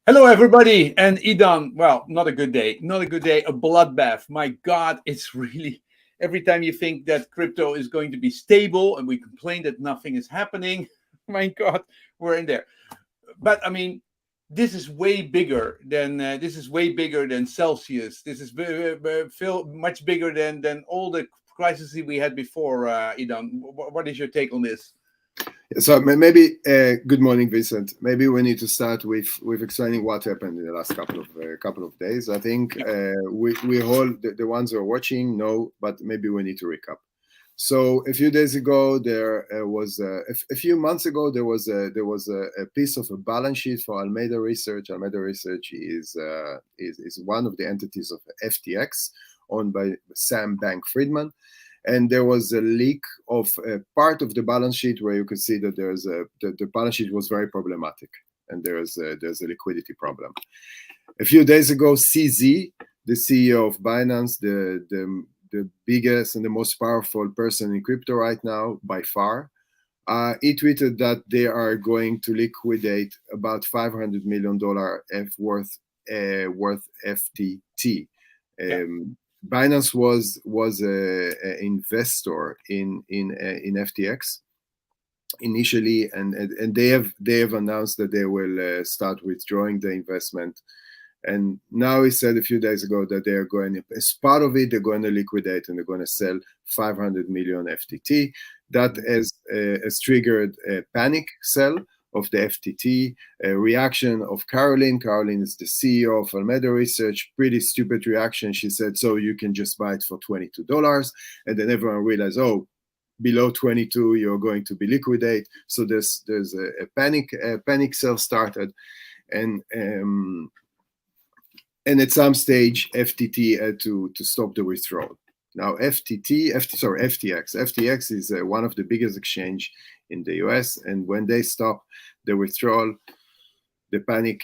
Hello, everybody, and Idan. Well, not a good day. Not a good day. A bloodbath. My God, it's really every time you think that crypto is going to be stable, and we complain that nothing is happening. My God, we're in there. But I mean, this is way bigger than Celsius. This is much bigger than all the crises we had before. Idan, what is your take on this? So maybe good morning, Vincent. Maybe we need to start with explaining what happened in the last couple of days. I think we all the ones who are watching know, but maybe we need to recap. So a few days ago, there was a few months ago there was a piece of a balance sheet for Alameda Research. Alameda Research is one of the entities of FTX, owned by Sam Bankman-Fried. And there was a leak of part of the balance sheet where you could see that the balance sheet was very problematic, and there's a liquidity problem. A few days ago, CZ, the CEO of Binance, the biggest and the most powerful person in crypto right now by far, he tweeted that they are going to liquidate about $500 million worth FTT. Binance was an investor in FTX initially, and they have announced that they will start withdrawing the investment. And now he said a few days ago that they are going, as part of it, they're going to liquidate and they're going to sell 500 million FTT. That has triggered a panic sell of the FTT, a reaction of Caroline. Caroline is the CEO of Alameda Research. Pretty stupid reaction. She said, so you can just buy it for $22. And then everyone realized, oh, below 22, you're going to be liquidate. So there's a panic sell started. And at some stage, FTT had to stop the withdrawal. Now, FTX is one of the biggest exchange in the US, and when they stop the withdrawal, the panic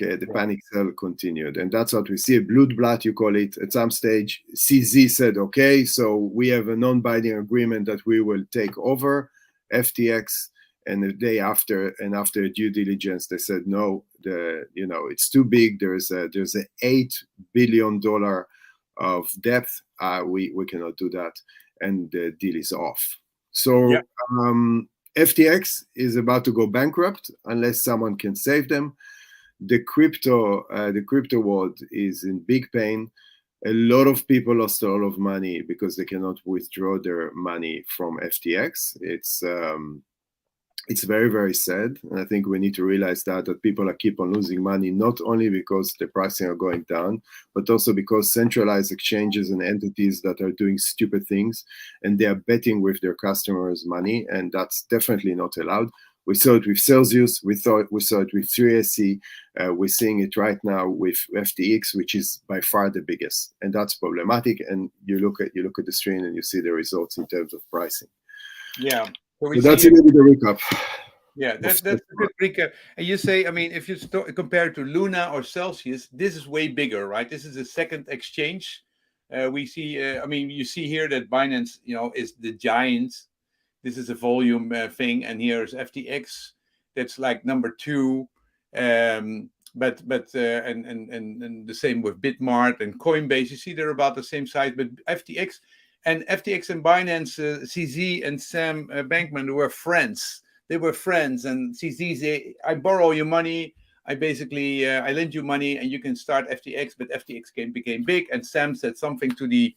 sell continued, and that's what we see. A bloodbath, you call it. At some stage, CZ said, "Okay, so we have a non-binding agreement that we will take over FTX." And the day after, and after due diligence, they said, "No, it's too big. There's a $8 billion of debt. We cannot do that," and the deal is off. So FTX is about to go bankrupt unless someone can save them. The crypto world is in big pain. A lot of people lost a lot of money because they cannot withdraw their money from FTX. It's very, very sad. And I think we need to realize that people keep on losing money, not only because the pricing are going down, but also because centralized exchanges and entities that are doing stupid things, and they are betting with their customers' money, and that's definitely not allowed. We saw it with Celsius. We saw it with 3SC. We're seeing it right now with FTX, which is by far the biggest, and that's problematic. And you look at the screen and you see the results in terms of pricing. Yeah. So that's a little bit of a recap. Yeah, that's a good recap. And you say, I mean, if you compare to Luna or Celsius, this is way bigger, right? This is a second exchange. We see, you see here that Binance, is the giant. This is a volume thing, and here's FTX. That's like number 2. And the same with Bitmart and Coinbase. You see, they're about the same size, but FTX and Binance, CZ and Sam Bankman were friends. They were friends, and CZ say, I borrow your money. I basically I lend you money, and you can start FTX. But FTX became big, and Sam said something to the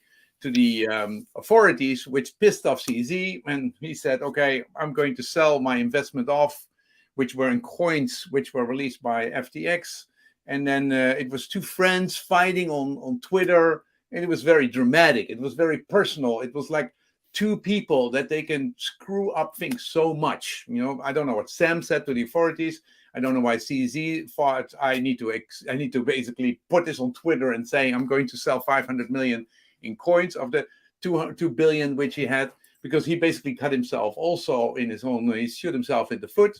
authorities, which pissed off CZ, and he said, okay, I'm going to sell my investment off, which were in coins, which were released by FTX. And then it was 2 friends fighting on Twitter. And it was very dramatic. It was very personal. It was like 2 people that they can screw up things so much. I don't know what Sam said to the authorities. I don't know why CZ thought I need to basically put this on Twitter and say I'm going to sell 500 million in coins of the 2 billion which he had. because he basically cut himself also in his own. He shot himself in the foot.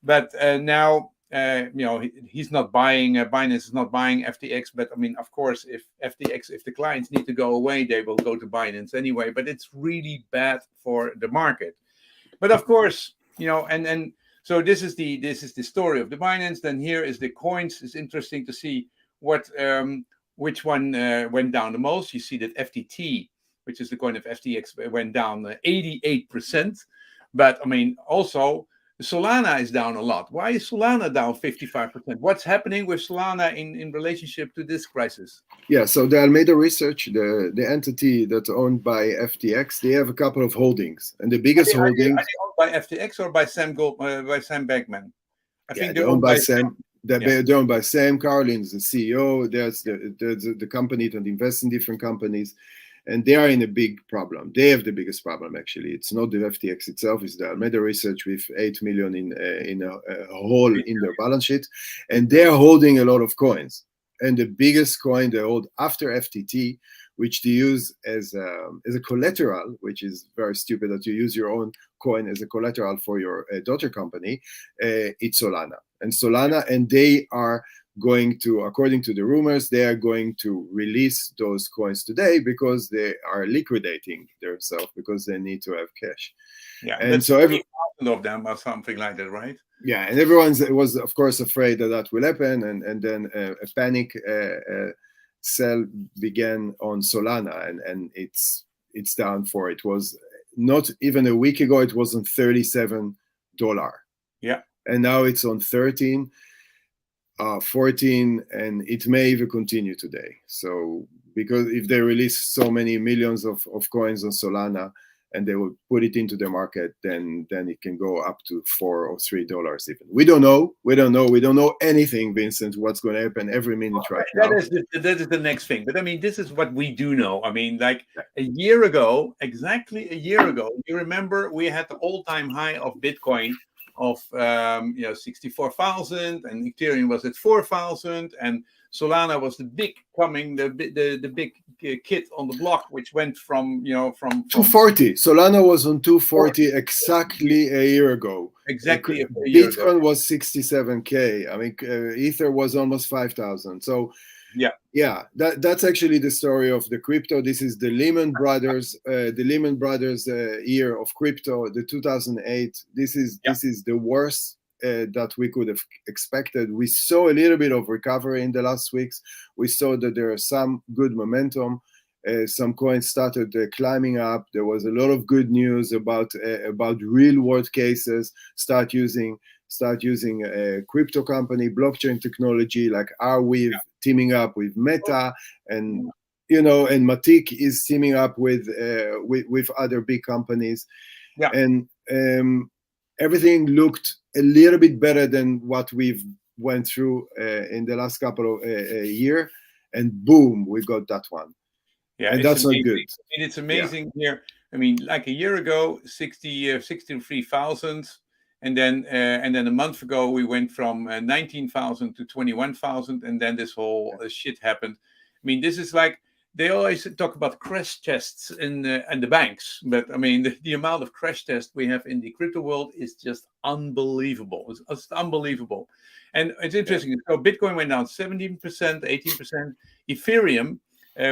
But now, he's not buying. Binance is not buying FTX. But I mean, of course, if the clients need to go away, they will go to Binance anyway. But it's really bad for the market. But of course, and so this is the story of the Binance. Then here is the coins. It's interesting to see which one went down the most. You see that FTT, which is the coin of FTX, went down 88%. But I mean, also Solana is down a lot. Why is Solana down 55%? What's happening with Solana in relationship to this crisis? Yeah, so the Alameda Research, the entity that's owned by FTX, they have a couple of holdings, and the biggest holdings. Are they owned by FTX or by Sam Bankman? I think they're owned by Sam. They're owned by Sam. Caroline is the CEO. There's the company that invests in different companies. And they are in a big problem. They have the biggest problem, actually. It's not the FTX itself. It's the Alameda Research with 8 million in a hole in their balance sheet. And they're holding a lot of coins. And the biggest coin they hold after FTT, which they use as a collateral, which is very stupid that you use your own coin as a collateral for your daughter company, it's Solana. And they are going to, according to the rumors, they are going to release those coins today because they are liquidating themselves because they need to have cash. Yeah, and so every of them or something like that, right? Yeah, and everyone was, of course, afraid that will happen, and then a panic sell began on Solana, and it's down for it was not even a week ago. It was on $37. Yeah, and now it's on 13. 14, and it may even continue today. So because if they release so many millions of coins on Solana and they will put it into the market, then it can go up to $4 or $3 even. We don't know anything, Vincent, what's going to happen every minute right now. That is the next thing. But I mean, this is what we do know. I mean, like exactly a year ago, you remember we had the all-time high of Bitcoin of 64,000, and Ethereum was at 4,000, and Solana was the big kid on the block, which went from 240. Solana was on 240 exactly a year ago. Exactly a year ago. Bitcoin was 67K. I mean, Ether was almost 5,000. So yeah, that's actually the story of the crypto. This is the Lehman Brothers, year of crypto, the 2008. This is the worst that we could have expected. We saw a little bit of recovery in the last weeks. We saw that there is some good momentum. Some coins started climbing up. There was a lot of good news about real world cases. Start using a crypto company, blockchain technology like Arweave, teaming up with Meta, and and Matic is teaming up with other big companies. Yeah. And everything looked a little bit better than what we've went through in the last couple of year, and boom, we got that one. Yeah, and that's amazing. not good. I mean, it's amazing here. I mean, like a year ago, 63,000. And then a month ago, we went from 19,000 to 21,000, and then this whole shit happened. I mean, this is like they always talk about crash tests in the banks, but I mean, the amount of crash tests we have in the crypto world is just unbelievable. It's unbelievable, and it's interesting. So Bitcoin went down 17%, 18%. Ethereum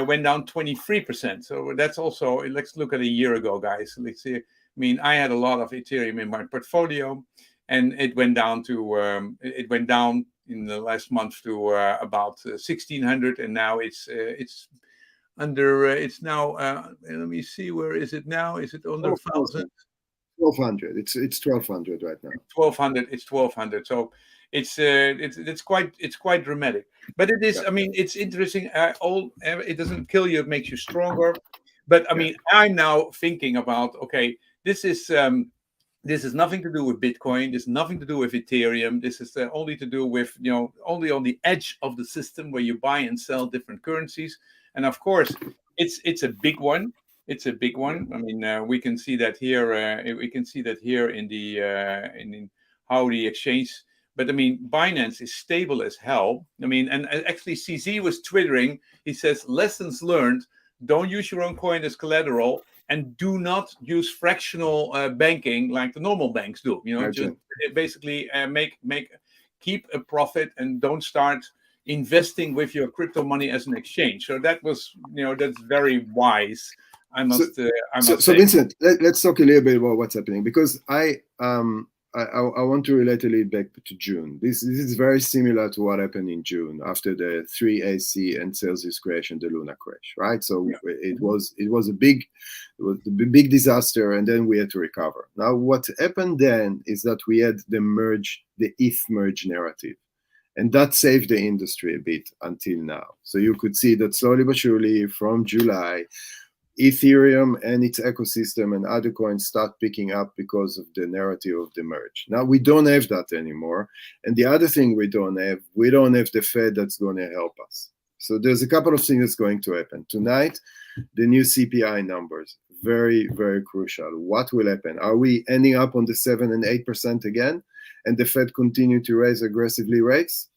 went down 23%. So that's also. Let's look at a year ago, guys. Let's see. I mean, I had a lot of Ethereum in my portfolio, and it went down in the last month to about 1,600, and now it's under. It's now. Let me see. Where is it now? Is it under 1,000? 1,200. It's 1,200 right now. 1,200. It's 1,200. So it's quite dramatic. But it is. I mean, it's interesting. It doesn't kill you. It makes you stronger. But I mean, I'm now thinking about This is nothing to do with Bitcoin. This is nothing to do with Ethereum. This is only to do with only on the edge of the system where you buy and sell different currencies. And of course, it's a big one. It's a big one. I mean, we can see that here. We can see that here in the in how the exchange. But I mean, Binance is stable as hell. I mean, and actually, CZ was twittering. He says, "Lessons learned: don't use your own coin as collateral, and do not use fractional banking like the normal banks do. You know, just basically keep a profit and don't start investing with your crypto money as an exchange. So that was, that's very wise. I must say. So Vincent, let's talk a little bit about what's happening, because I want to relate a little back to June. This is very similar to what happened in June after the 3AC and Celsius crash and the Luna crash, right? So it was a big disaster, and then we had to recover. Now, what happened then is that we had the ETH merge narrative, and that saved the industry a bit until now. So you could see that slowly but surely from July, Ethereum and its ecosystem and other coins start picking up because of the narrative of the merge. Now we don't have that anymore. And the other thing we don't have the Fed that's going to help us. So there's a couple of things that's going to happen. Tonight, the new CPI numbers, very, very crucial. What will happen? Are we ending up on the 7 and 8% again? And the Fed continue to raise aggressively rates?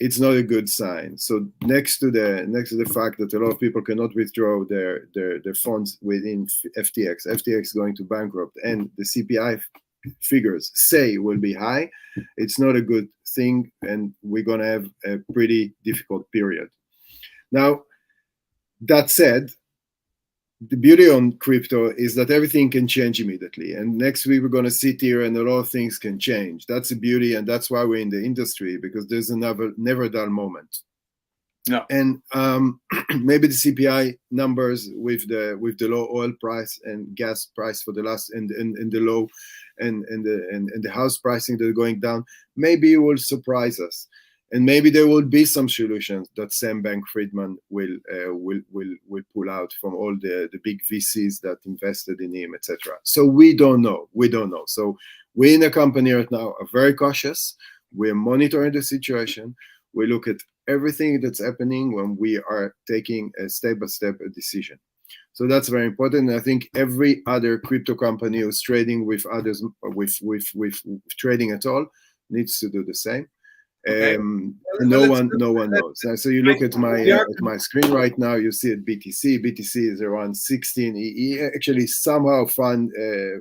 It's not a good sign. So next to the fact that a lot of people cannot withdraw their funds within FTX going to bankrupt, and the CPI figures say will be high, it's not a good thing, and we're gonna have a pretty difficult period. Now, that said, the beauty on crypto is that everything can change immediately. And next week, we're going to sit here and a lot of things can change. That's the beauty. And that's why we're in the industry, because there's another never dull moment. No. And maybe the CPI numbers with the low oil price and gas price for the last and the low and the house pricing that are going down, maybe it will surprise us. And maybe there will be some solutions that Sam Bankman-Friedman will pull out from all the big VCs that invested in him, etc. So we don't know. So we in the company right now are very cautious. We're monitoring the situation. We look at everything that's happening when we are taking a step-by-step decision. So that's very important. And I think every other crypto company who's trading with others, with trading at all, needs to do the same. Okay. No one knows. So you look at my screen right now, you see at BTC. BTC is around 16. He actually somehow find a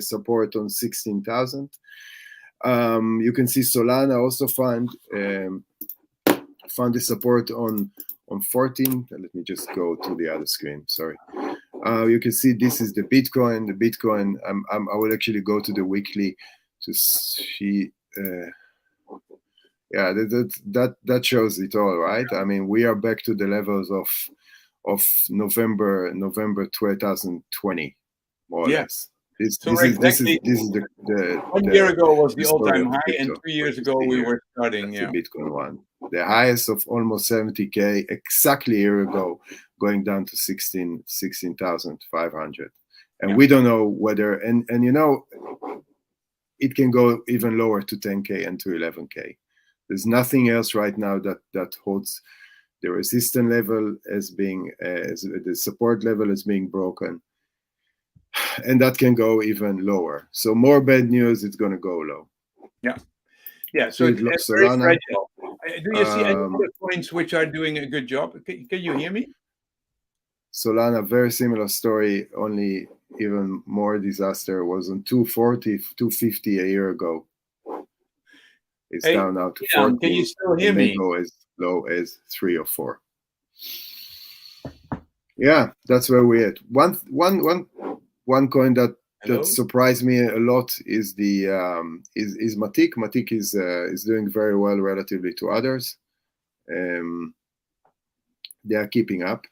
support on 16,000. You can see Solana also found the support on 14. Let me just go to the other screen. Sorry. You can see this is the Bitcoin. The Bitcoin. I will actually go to the weekly to see. Yeah, that shows it all, right? I mean, we are back to the levels of November 2020, more or less. This is the 1 year ago was the all-time high, and 3 years ago we were starting. The Bitcoin one, the highest of almost 70K exactly a year ago, going down to 16,500, and we don't know whether and it can go even lower to 10K and to 11K. There's nothing else right now that holds the resistance level as being the support level as being broken, and that can go even lower. So more bad news, it's going to go low. Yeah. So it's very fragile. Do you see any other coins which are doing a good job? Can you hear me? Solana, very similar story, only even more disaster. Was on 240, 250 a year ago. It's down now to 40. Can you still hear me? Go as low as 3 or 4. Yeah, that's where we're at. One coin that surprised me a lot is the is Matic. Matic is doing very well relatively to others. They are keeping up.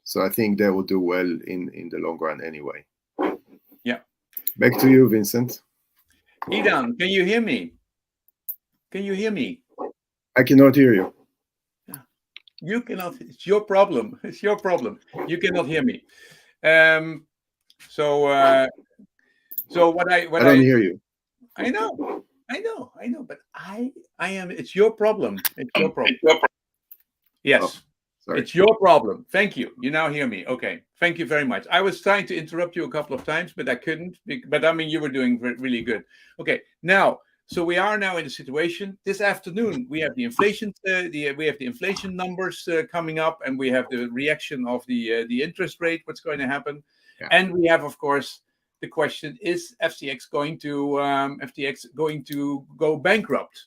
So I think they will do well in the long run anyway. Yeah. Back to you, Vincent. Idan, can you hear me? Can you hear me? I cannot hear you. You cannot. It's your problem. It's your problem. You cannot hear me. So what I don't hear you. I know. But I am. It's your problem. It's your problem. Yes. Oh, sorry. It's your problem. Thank you. You now hear me. Okay. Thank you very much. I was trying to interrupt you a couple of times, but I couldn't. But I mean, you were doing really good. Okay. Now, So we are now in a situation. This afternoon we have the inflation, we have the inflation numbers coming up, and we have the reaction of the interest rate. What's going to happen? Yeah. And we have, of course, the question: is FTX going to go bankrupt?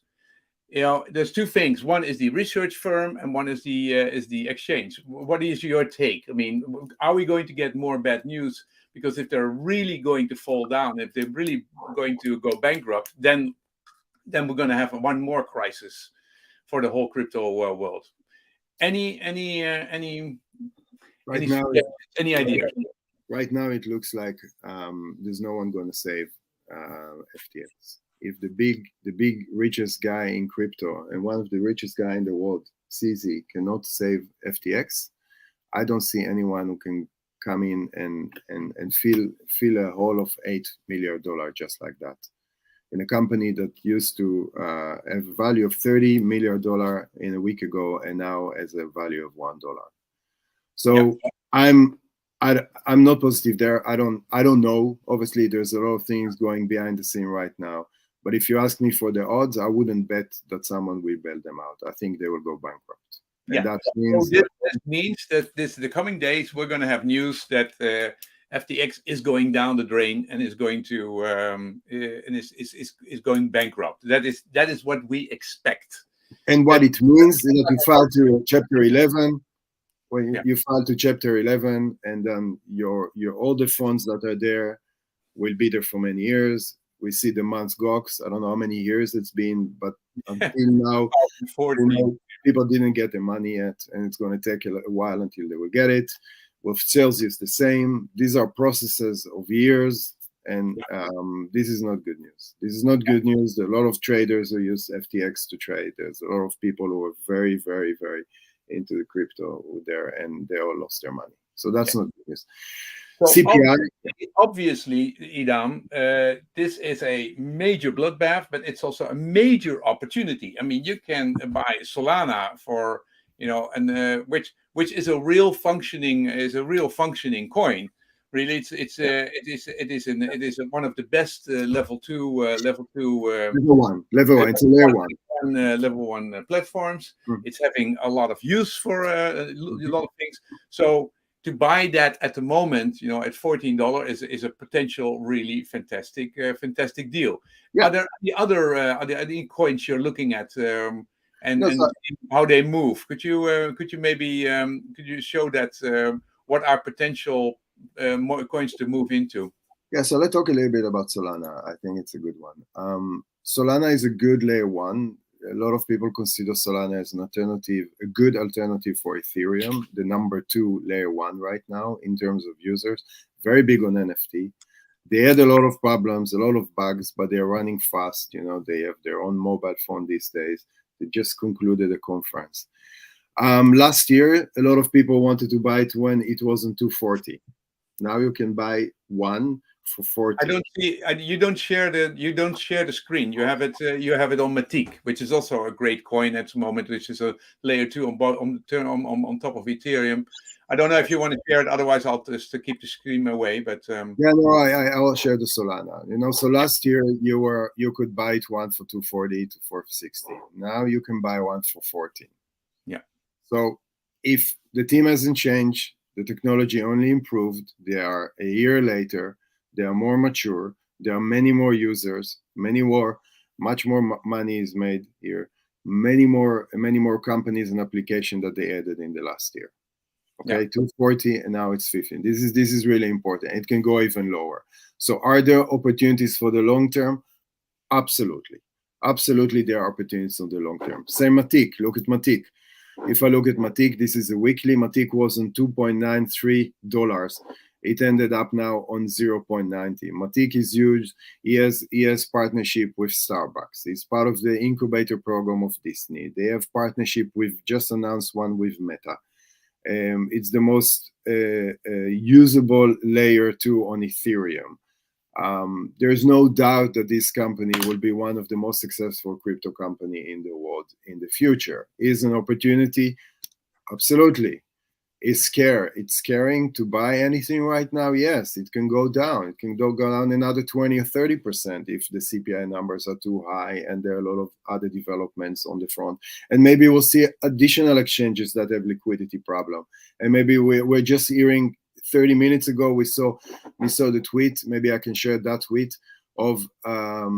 There's two things. One is the research firm, and one is the exchange. What is your take? I mean, are we going to get more bad news? Because if they're really going to fall down, if they're really going to go bankrupt, then we're going to have one more crisis for the whole crypto world. Any idea? Right now, it looks like there's no one going to save FTX. If the big richest guy in crypto and one of the richest guy in the world, CZ, cannot save FTX, I don't see anyone who can come in and fill a hole of $8 million just like that. In a company that used to have a value of $30 million in a week ago and now has a value of $1. So yeah. I'm not positive there. I don't know. Obviously, there's a lot of things going behind the scene right now. But if you ask me for the odds, I wouldn't bet that someone will bail them out. I think they will go bankrupt. Yeah. And that means this means that the coming days we're going to have news that FTX is going down the drain and is going to and is going bankrupt. That is what we expect. And what it means is that you file to Chapter 11. When you file to Chapter 11, and then your all the funds that are there will be there for many years. We see the months gox. I don't know how many years it's been, but until now, people didn't get the money yet, and it's going to take a while until they will get it. With Celsius, the same. These are processes of years, and this is not good news. This is not good news. There are a lot of traders who use FTX to trade. There's a lot of people who are very, very, very into the crypto there, and they all lost their money. So that's not good news. So CPI. Obviously, Idam, this is a major bloodbath, but it's also a major opportunity. I mean, you can buy Solana for, and which is a real functioning coin. Really, it is one of the best level two. Level one. It's a layer one. Level one platforms. It's having a lot of use for a lot of things. So to buy that at the moment, at $14 is a potential really fantastic deal. Yeah. Are there any coins you're looking at, and how they move? Could you maybe show that what are potential more coins to move into? Yeah, so let's talk a little bit about Solana. I think it's a good one. Solana is a good layer one. A lot of people consider Solana as a good alternative for Ethereum, the number 2 layer one right now in terms of users. Very big on NFT. They had a lot of problems, a lot of bugs, but they're running fast. They have their own mobile phone these days. They just concluded a conference. Last year, a lot of people wanted to buy it when it was on $240. Now you can buy one for $40. I don't see. You don't share the screen. You have it. You have it on Matic, which is also a great coin at the moment, which is a layer 2 on top of Ethereum. I don't know if you want to share it. Otherwise, I'll just keep the screen away. But yeah, no, I will share the Solana. So last year you could buy it one for $240 to $460. Now you can buy one for $14. Yeah. So if the team hasn't changed, the technology only improved. They are a year later. They are more mature. There are many more users. Much more money is made here. Many more companies and applications that they added in the last year. Okay, yeah. 240 and now it's 15. This is really important. It can go even lower. So are there opportunities for the long term? Absolutely. Absolutely, there are opportunities on the long term. Same Matic. Look at Matic. If I look at Matic, this is a weekly. Matic was on $2.93. It ended up now on 0.90. Matic is huge. He has partnership with Starbucks. He's part of the incubator program of Disney. They have partnership just announced one with Meta. It's the most usable layer 2 on Ethereum. There's no doubt that this company will be one of the most successful crypto company in the world in the future. Is an opportunity? Absolutely. is scare. It's scaring to buy anything right now. Yes, it can go down. It can go down another 20 or 30% if the CPI numbers are too high and there are a lot of other developments on the front. And maybe we'll see additional exchanges that have liquidity problem. And maybe we're just hearing 30 minutes ago we saw the tweet. Maybe I can share that tweet of a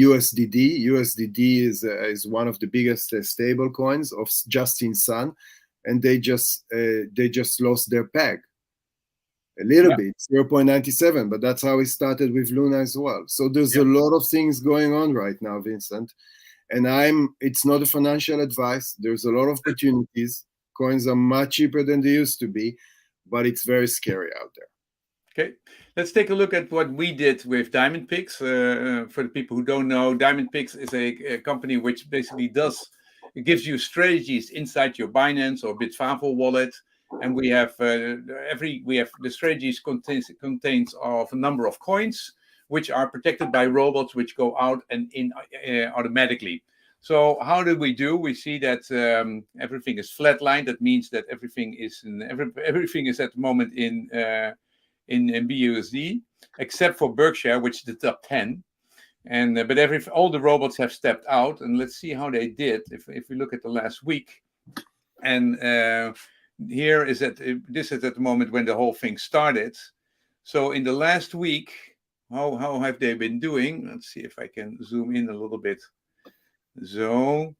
USDD. USDD is one of the biggest stable coins of Justin Sun, and they just lost their peg a little bit, 0.97, but that's how it started with Luna as well. So there's a lot of things going on right now, Vincent, and it's not a financial advice. There's a lot of opportunities. Coins are much cheaper than they used to be, but it's very scary out there. Okay, let's take a look at what we did with DiamondPigs. For the people who don't know, DiamondPigs is a company which basically gives you strategies inside your Binance or Bitfavo wallet, and we have the strategies contains of a number of coins which are protected by robots which go out and in automatically. So how did we do? We see that everything is flatlined. That means that everything is at the moment in BUSD, except for Berkshire, which is the top 10. And but all the robots have stepped out, and let's see how they did. If we look at the last week, and this is at the moment when the whole thing started. So in the last week, how have they been doing? Let's see if I can zoom in a little bit. So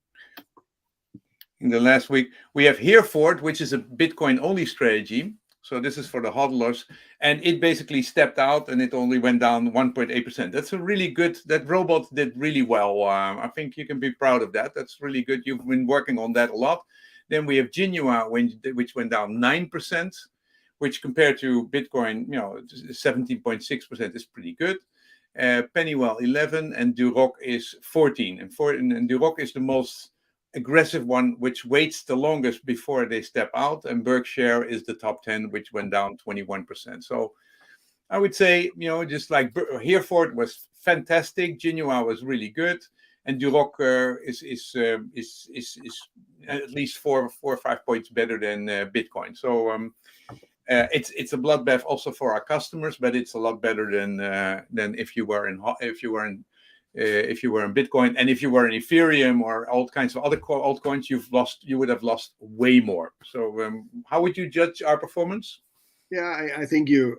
in the last week, we have Hereford, which is a Bitcoin only strategy. So this is for the hodlers, and it basically stepped out, and it only went down 1.8%. That's a really good. That robot did really well. I think you can be proud of that. That's really good. You've been working on that a lot. Then we have Genua, which went down 9%, which compared to Bitcoin, 17.6% is pretty good. Pennywell 11, and Duroc is 14, and Duroc is the most aggressive one, which waits the longest before they step out, and Berkshire is the top 10, which went down 21%. So I would say, just like Hereford was fantastic, Genua was really good, and Duroc is at least four or 5 points better than Bitcoin. So it's a bloodbath also for our customers, but it's a lot better than if you were in Bitcoin, and if you were in Ethereum or all kinds of other altcoins, you would have lost way more. So how would you judge our performance? Yeah, I think you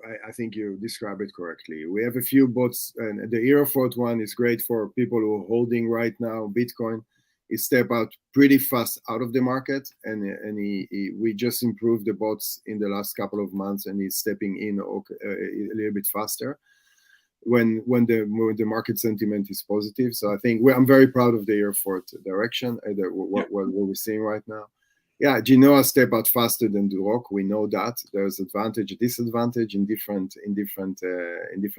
describe it correctly. We have a few bots, and the Hereford one is great for people who are holding right now Bitcoin. He stepped out pretty fast out of the market, and we just improved the bots in the last couple of months, and he's stepping in a little bit faster when the market sentiment is positive. So I think I'm very proud of the Hereford direction, what we're seeing right now. Yeah, Genoa step out faster than Duroc. We know that there's advantage, disadvantage in different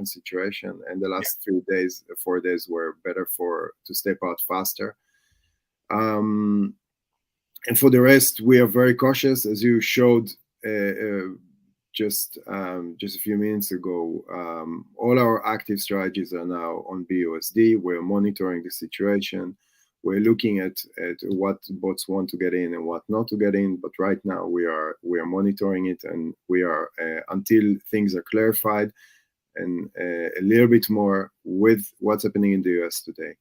situation. And the last 4 days were better to step out faster. And for the rest, we are very cautious, as you showed just a few minutes ago. All our active strategies are now on BUSD. We're monitoring the situation. We're looking at what bots want to get in and what not to get in. But right now we are monitoring it, and we are until things are clarified and a little bit more with what's happening in the US today.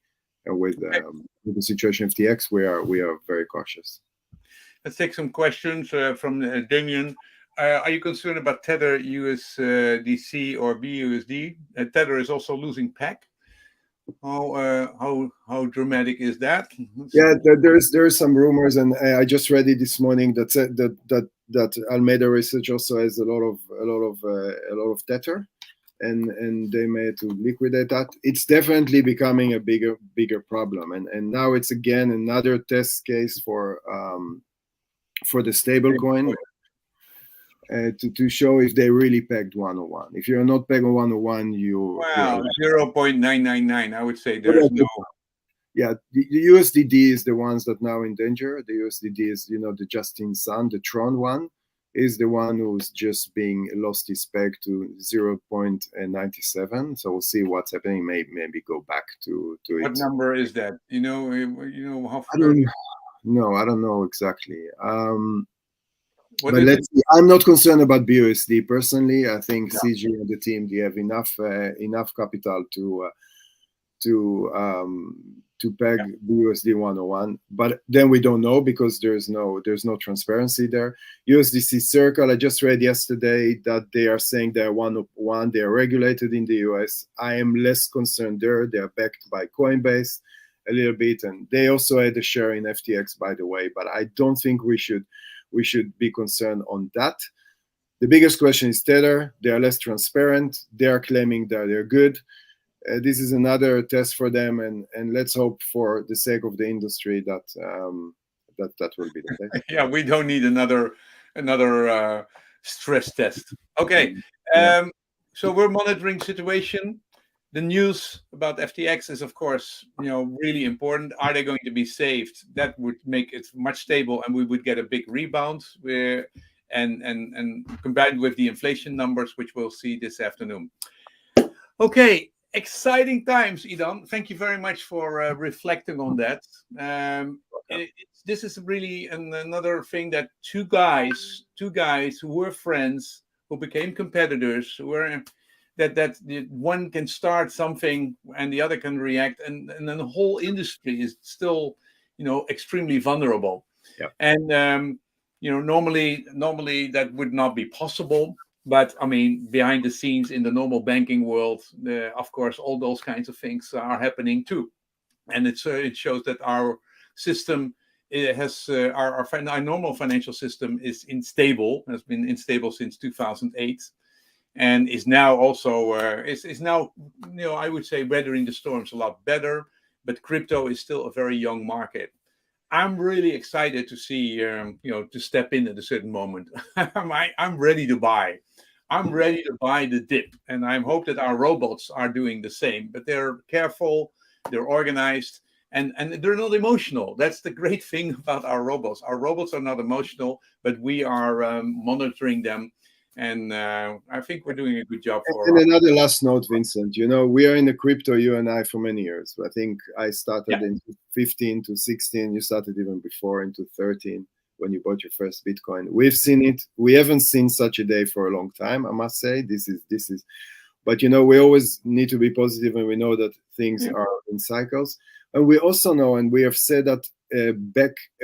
With the situation of FTX, we are very cautious. Let's take some questions from Damien. Are you concerned about Tether, USDC, or BUSD? Tether is also losing peg. How dramatic is that? Yeah, there's some rumors, and I just read it this morning that said that Alameda Research also has a lot of Tether, and they may have to liquidate that. It's definitely becoming a bigger problem, and now it's again another test case for the stablecoin. To show if they really pegged 101. If you're not pegged on 101, 0.999. I would say there's no. Yeah, the USDD is the ones that now in danger. The USDD is, the Justin Sun, the Tron one, is the one who's just lost his peg to 0.97. So we'll see what's happening. Maybe go back to it. What number is that? How far? I don't know exactly. What But is let's it? see. I'm not concerned about BUSD personally. I think Yeah. CG and the team, they have enough capital to peg BUSD 101. But then we don't know because there's no transparency there. USDC Circle, I just read yesterday that they are saying they're 101. They are regulated in the US. I am less concerned there. They are backed by Coinbase a little bit, and they also had a share in FTX, by the way. But I don't think we should be concerned on that. The biggest question is Tether. They are less transparent. They are claiming that they're good. This is another test for them, and let's hope for the sake of the industry that that will be the case. Yeah, we don't need another stress test. Okay, Yeah. so we're monitoring situation. The news about FTX is, of course, really important. Are they going to be saved? That would make it much stable, and we would get a big rebound. And combined with the inflation numbers, which we'll see this afternoon. Okay, exciting times, Idan. Thank you very much for reflecting on that. This is really another thing that two guys who were friends, who became competitors, who were that one can start something and the other can react, and then the whole industry is still, extremely vulnerable. Yeah. And normally that would not be possible. But I mean, behind the scenes in the normal banking world, of course, all those kinds of things are happening too. And it shows that our system has our normal financial system is unstable, has been unstable since 2008, and is now also is now, I would say, weathering the storms a lot better. But crypto is still a very young market. I'm really excited to see, to step in at a certain moment. I'm ready to buy. I'm ready to buy the dip, and I hope that our robots are doing the same. But they're careful, they're organized, and they're not emotional. That's the great thing about our robots. Our robots are not emotional, but we are monitoring them, and I think we're doing a good job for. And another last note, Vincent. We are in the crypto, you and I, for many years. I think I started in 15 to 16. You started even before, into 13, when you bought your first Bitcoin. We've seen it. We haven't seen such a day for a long time, I must say. This is. But we always need to be positive, and we know that things are in cycles. And we also know, and we have said that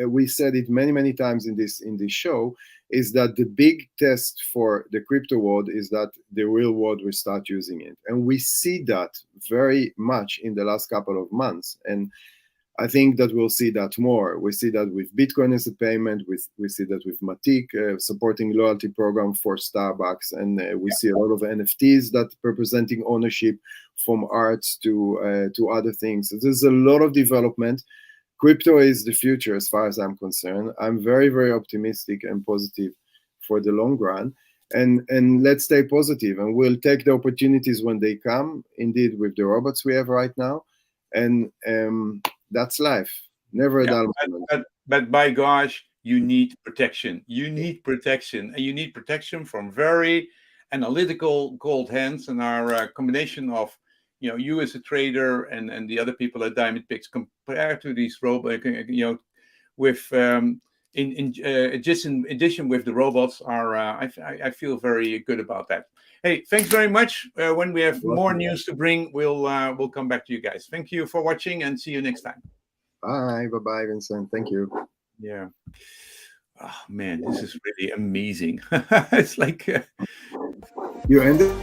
we said it many times in this show, is that the big test for the crypto world is that the real world will start using it. And we see that very much in the last couple of months. And I think that we'll see that more. We see that with Bitcoin as a payment. We see that with Matic supporting loyalty program for Starbucks. And we see a lot of NFTs that representing ownership, from arts to other things. So there's a lot of development. Crypto is the future as far as I'm concerned. I'm very, very optimistic and positive for the long run. And let's stay positive, and we'll take the opportunities when they come, indeed, with the robots we have right now. And that's life. Never a dull moment. But by gosh, you need protection. You need protection. And you need protection from very analytical cold hands. And our combination of, you as a trader and the other people at Diamond Pigs, compared to these robots, with in addition with the robots, are I feel very good about that. Hey, thanks very much. When we have more news to bring, we'll come back to you guys. Thank you for watching, and see you next time. Bye, Vincent. Thank you. Yeah. Oh man, this is really amazing. It's like you ended.